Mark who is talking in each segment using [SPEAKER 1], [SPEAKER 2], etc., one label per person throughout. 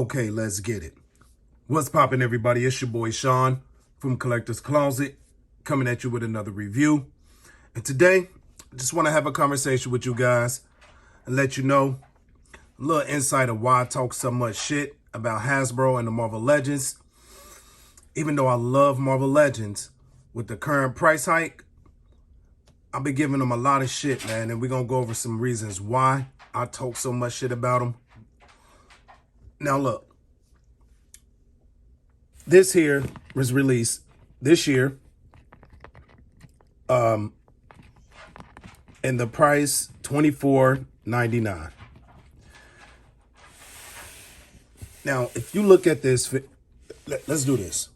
[SPEAKER 1] Okay, let's get it. What's poppin', everybody? It's your boy Sean from Collector's Closet, coming at you with another review. And today, I just want to have a conversation with you guys and let you know a little insight of why I talk so much shit about Hasbro and the Marvel Legends. Even though I love Marvel Legends, with the current price hike, I've been giving them a lot of shit, man. And we're going to go over some reasons why I talk so much shit about them. Now, look. This here was released this year. And the price $24.99. Now, if you look at this, let's do this.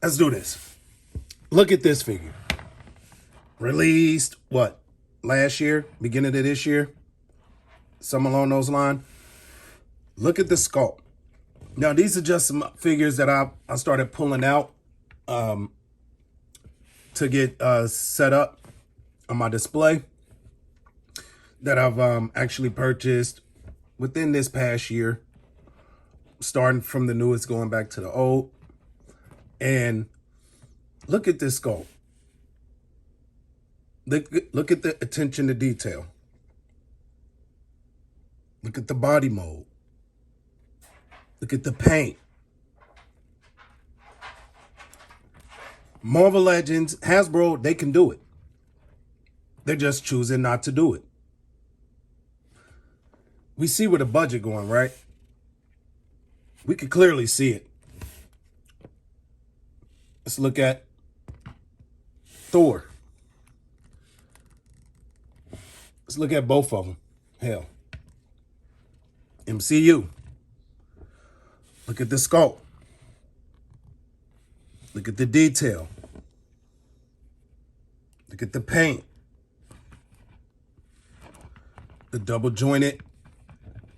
[SPEAKER 1] Let's do this. Look at this figure. Released, what, last year, beginning of this year? Something along those lines. Look at the sculpt. Now, these are just some figures that I started pulling out to get set up on my display that I've actually purchased within this past year, starting from the newest, going back to the old. And look at this sculpt. Look at the attention to detail. Look at the body mold. Look at the paint. Marvel Legends, Hasbro, they can do it. They're just choosing not to do it. We see where the budget going, right? We can clearly see it. Let's look at Thor. Let's look at both of them. Hell. MCU. Look at the sculpt. Look at the detail. Look at the paint. The double jointed,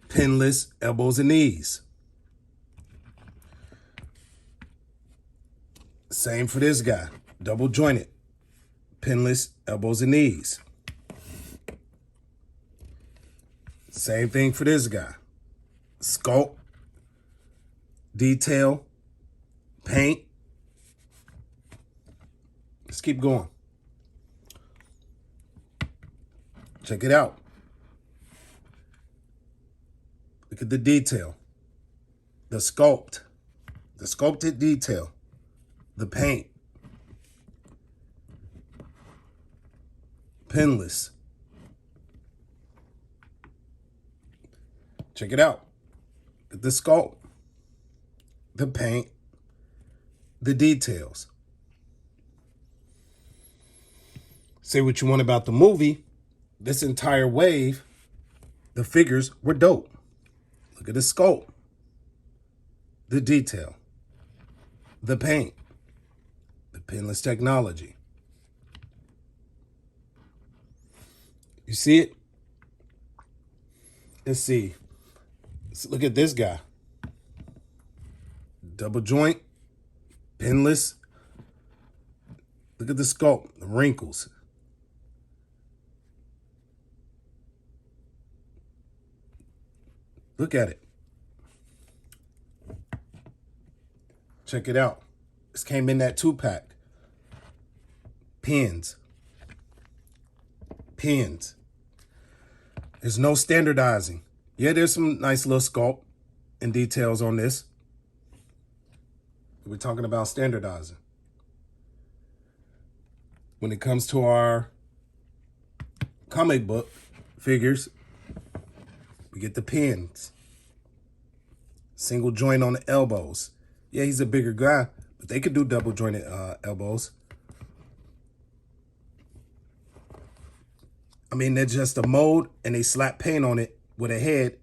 [SPEAKER 1] pinless elbows and knees. Same for this guy. Double jointed, pinless elbows and knees. Same thing for this guy. Sculpt, detail, paint. Let's keep going. Check it out. Look at the detail, the sculpt, the sculpted detail, the paint, pinless. Check it out. Look at the sculpt, the paint, the details. Say what you want about the movie. This entire wave, the figures were dope. Look at the sculpt, the detail, the paint, the pinless technology. You see it? Let's see. Let's look at this guy. Double joint, pinless. Look at the sculpt, the wrinkles. Look at it. Check it out. This came in that 2-pack. Pins. Pins. There's no standardizing. Yeah, there's some nice little sculpt and details on this. We're talking about standardizing. When it comes to our comic book figures, we get the pins. Single joint on the elbows. Yeah, he's a bigger guy, but they could do double jointed elbows. I mean, they're just a mold and they slap paint on it with a head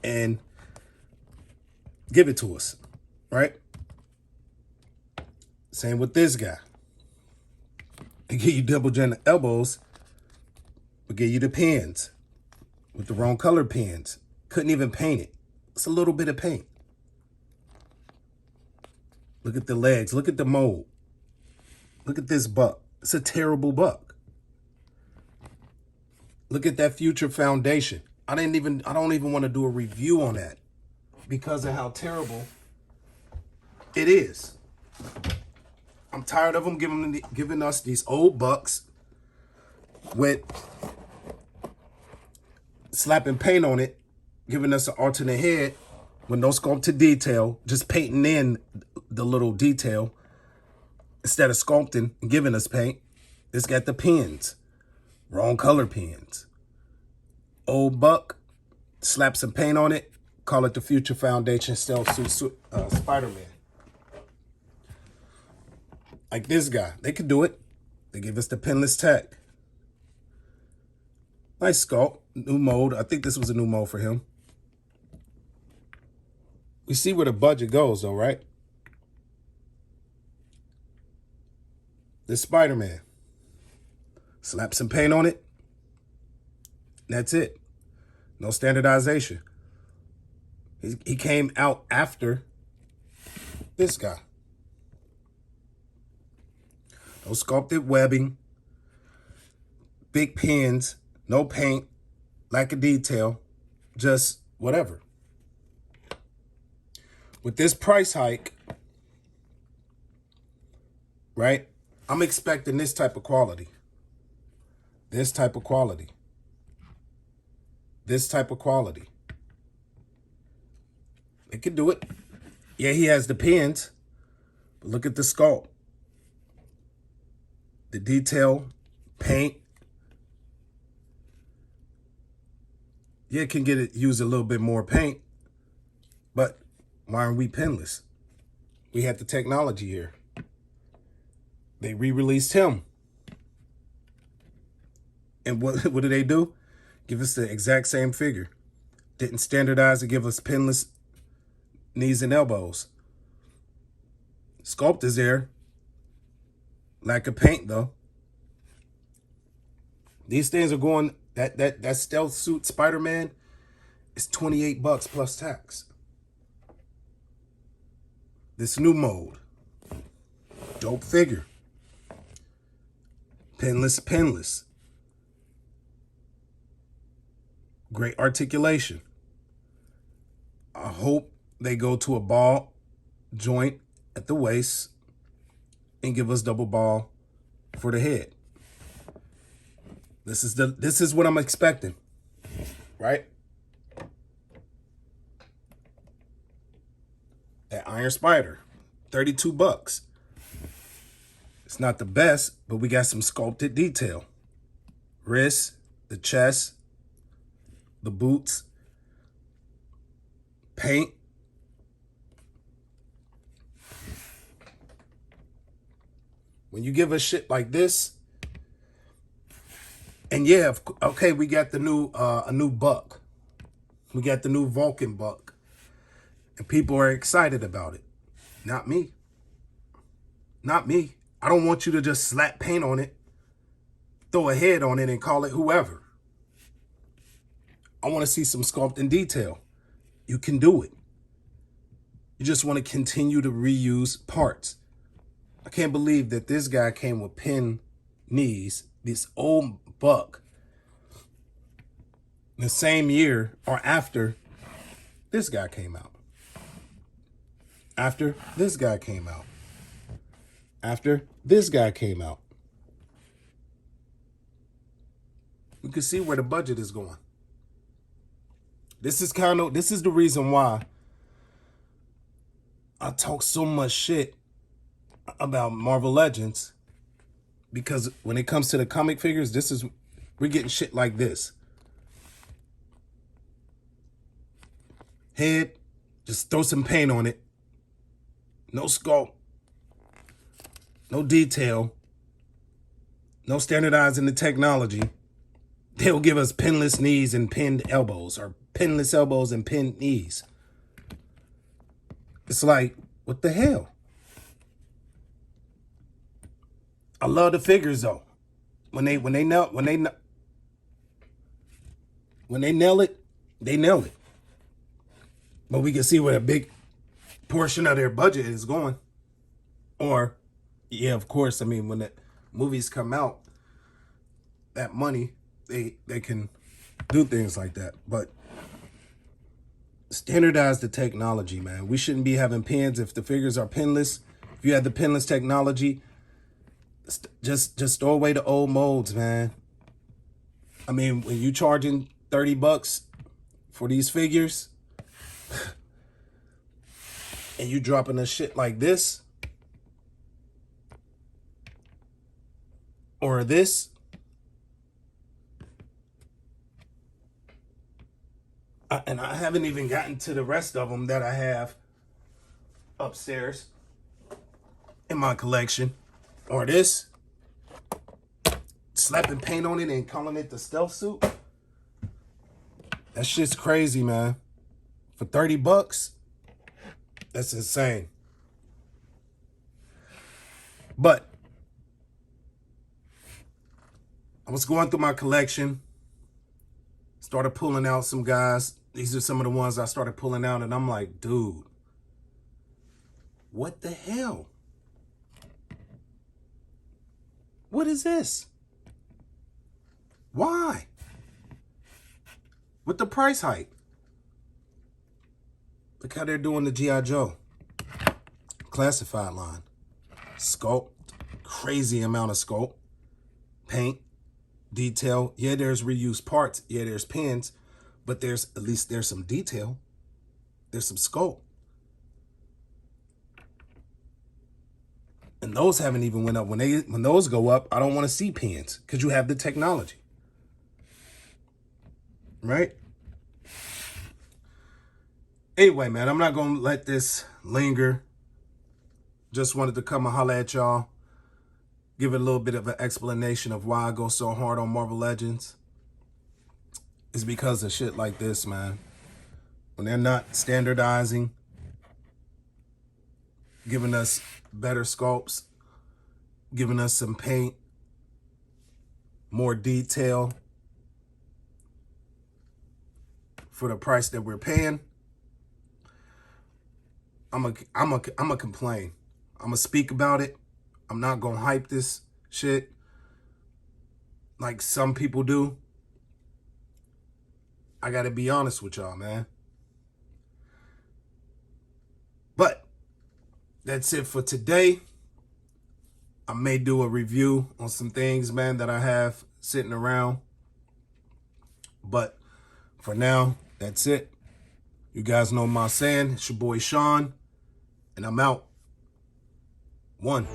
[SPEAKER 1] and give it to us, right? Same with this guy. They give you double jointed elbows, but give you the pins with the wrong color pins. Couldn't even paint it. It's a little bit of paint. Look at the legs. Look at the mold. Look at this buck. It's a terrible buck. Look at that future foundation. I don't even want to do a review on that because of how terrible it is. I'm tired of them giving us these old bucks with slapping paint on it, giving us an alternate head with no sculpted detail, just painting in the little detail instead of sculpting and giving us paint. It's got the pins, wrong color pins. Old buck, slap some paint on it, call it the Future Foundation Stealth Suit Spider-Man. Like this guy, they could do it. They give us the pinless tech. Nice sculpt, new mold. I think this was a new mold for him. We see where the budget goes though, right? This Spider-Man. Slap some paint on it. That's it. No standardization. He came out after this guy. No sculpted webbing. Big pins. No paint. Lack of detail. Just whatever. With this price hike, right? I'm expecting this type of quality. This type of quality. This type of quality. They can do it. Yeah, he has the pins. But look at the sculpt. The detail, paint. Yeah, it can use a little bit more paint. But why aren't we pinless? We had the technology here. They re-released him. And what did they do? Give us the exact same figure. Didn't standardize to give us pinless knees and elbows. Sculpt is there. Lack of paint though. These things are going, that stealth suit Spider-Man is $28 plus tax. This new mold. Dope figure. Pinless. Great articulation. I hope they go to a ball joint at the waist and give us double ball for the head. This is what I'm expecting, right? That Iron Spider, $32. It's not the best, but we got some sculpted detail. Wrist, the chest, the boots, paint. When you give us shit like this, and yeah, okay, we got the new a new buck. We got the new Vulcan buck. And people are excited about it. Not me. Not me. I don't want you to just slap paint on it, throw a head on it, and call it whoever. I want to see some sculpt and detail. You can do it. You just want to continue to reuse parts. I can't believe that this guy came with pin knees, this old buck, the same year or after this guy came out. After this guy came out. After this guy came out. You can see where the budget is going. This is the reason why I talk so much shit about Marvel Legends, because when it comes to the comic figures, we're getting shit like this. Head, just throw some paint on it. No sculpt. No detail. No standardizing the technology. They'll give us pinless knees and pinned elbows, or pinless elbows and pinned knees. It's like, what the hell? I love the figures though. When they nail it, they nail it. But we can see where a big portion of their budget is going. Or, yeah, of course, I mean, when the movies come out, that money, they can do things like that. But standardize the technology, man. We shouldn't be having pins if the figures are pinless. If you had the pinless technology, just throw away the old molds, man. I mean, when you charging $30 for these figures and you dropping a shit like this or this, and I haven't even gotten to the rest of them that I have upstairs in my collection, or this, slapping paint on it and calling it the stealth suit. That shit's crazy, man. For $30, that's insane. But I was going through my collection, started pulling out some guys. These are some of the ones I started pulling out, and I'm like, dude, what the hell? What is this? Why? With the price hike. Look how they're doing the G.I. Joe classified line. Sculpt, crazy amount of sculpt. Paint, detail. Yeah, there's reused parts. Yeah, there's pins, but there's at least there's some detail. There's some sculpt. And those haven't even went up. When those go up, I don't want to see pins because you have the technology. Right? Anyway, man, I'm not going to let this linger. Just wanted to come and holler at y'all. Give it a little bit of an explanation of why I go so hard on Marvel Legends. It's because of shit like this, man. When they're not standardizing, giving us better sculpts, giving us some paint, more detail for the price that we're paying, I'm a complain. I'm gonna speak about it. I'm not gonna hype this shit like some people do. I gotta be honest with y'all, man. But that's it for today. I may do a review on some things, man, that I have sitting around. But for now, that's it. You guys know my saying. It's your boy Sean, and I'm out. 1.